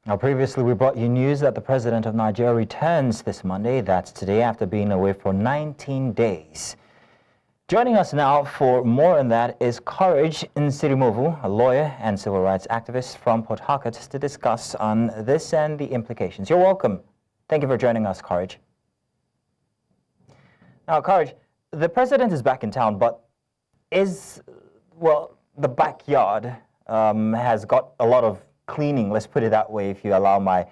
Now, previously, we brought you news that the president of Nigeria returns this Monday. That's today, after being away for 19 days. Joining us now for more on that is Courage Nsirimovu, a lawyer and civil rights activist from Port Harcourt, to discuss on this and the implications. You're welcome. Thank you for joining us, Courage. Now, Courage, the president is back in town, but the backyard has got a lot of cleaning, let's put it that way, if you allow my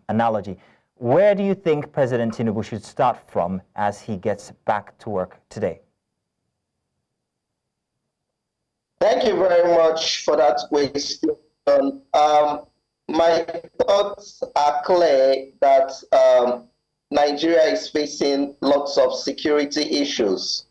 analogy. Where do you think President Tinubu should start from as he gets back to work today? Thank you very much for that question. My thoughts are clear that Nigeria is facing lots of security issues.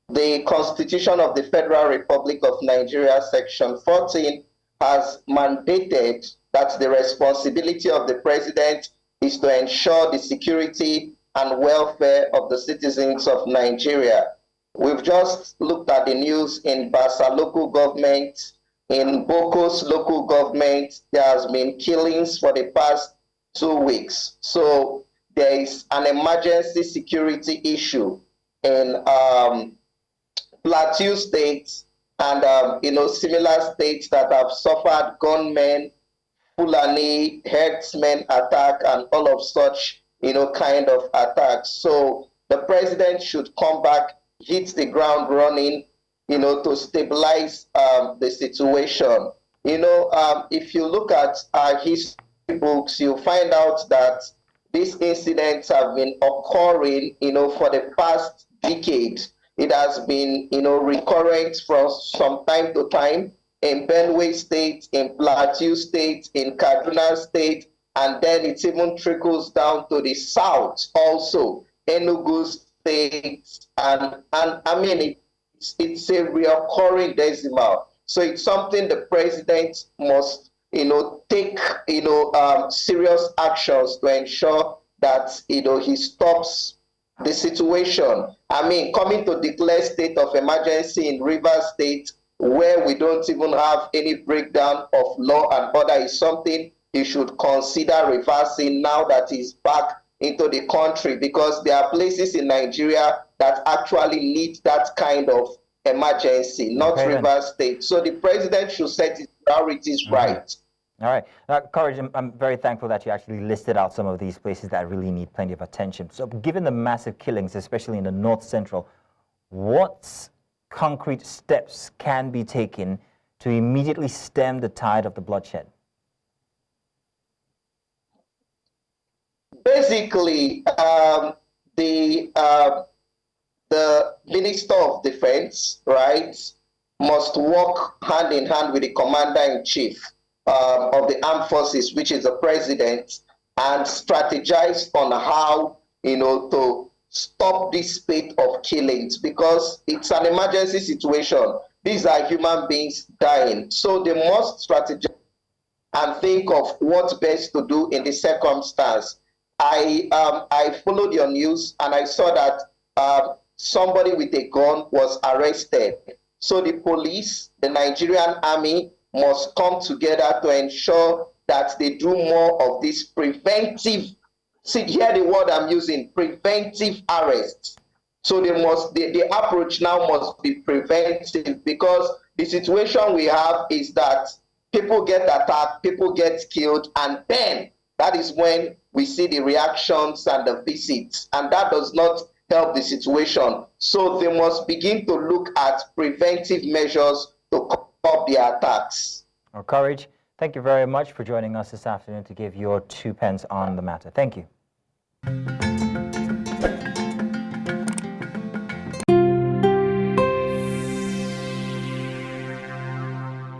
The Constitution of the Federal Republic of Nigeria, Section 14, has mandated that the responsibility of the president is to ensure the security and welfare of the citizens of Nigeria. We've just looked at the news in Basa local government, in Boko's local government. There has been killings for the past 2 weeks. So there is an emergency security issue in Plateau States and similar states that have suffered gunmen, Fulani, herdsmen attack, and all of such kind of attacks. So the president should come back, hit the ground running, to stabilize the situation. If you look at our history books, you find out that these incidents have been occurring, for the past decade. It has been, recurrent from some time to time in Benue State, in Plateau State, in Kaduna State, and then it even trickles down to the south also, Enugu State, and I mean, it's a recurring decimal. So it's something the president must, take, serious actions to ensure that, he stops the situation. I mean, coming to declare state of emergency in Rivers State, where we don't even have any breakdown of law and order, is something he should consider reversing now that he's back into the country, because there are places in Nigeria that actually need that kind of emergency, not Rivers State. So the president should set his priorities right. All right. Courage, I'm very thankful that you actually listed out some of these places that really need plenty of attention. So given the massive killings, especially in the North Central, what concrete steps can be taken to immediately stem the tide of the bloodshed? Basically, the Minister of Defense, right, must work hand in hand with the Commander-in-Chief of the armed forces, which is the president, and strategize on how to stop this spate of killings, because it's an emergency situation. These are human beings dying, so they must strategize and think of what's best to do in this circumstance. I followed your news and I saw that somebody with a gun was arrested. So the police, the Nigerian army, must come together to ensure that they do more of this preventive, see, hear the word I'm using, preventive arrests. So the approach now must be preventive, because the situation we have is that people get attacked, people get killed, and then that is when we see the reactions and the visits, and that does not help the situation. So they must begin to look at preventive measures to stop the attacks. Well, Courage, thank you very much for joining us this afternoon to give your 2 pence on the matter. Thank you.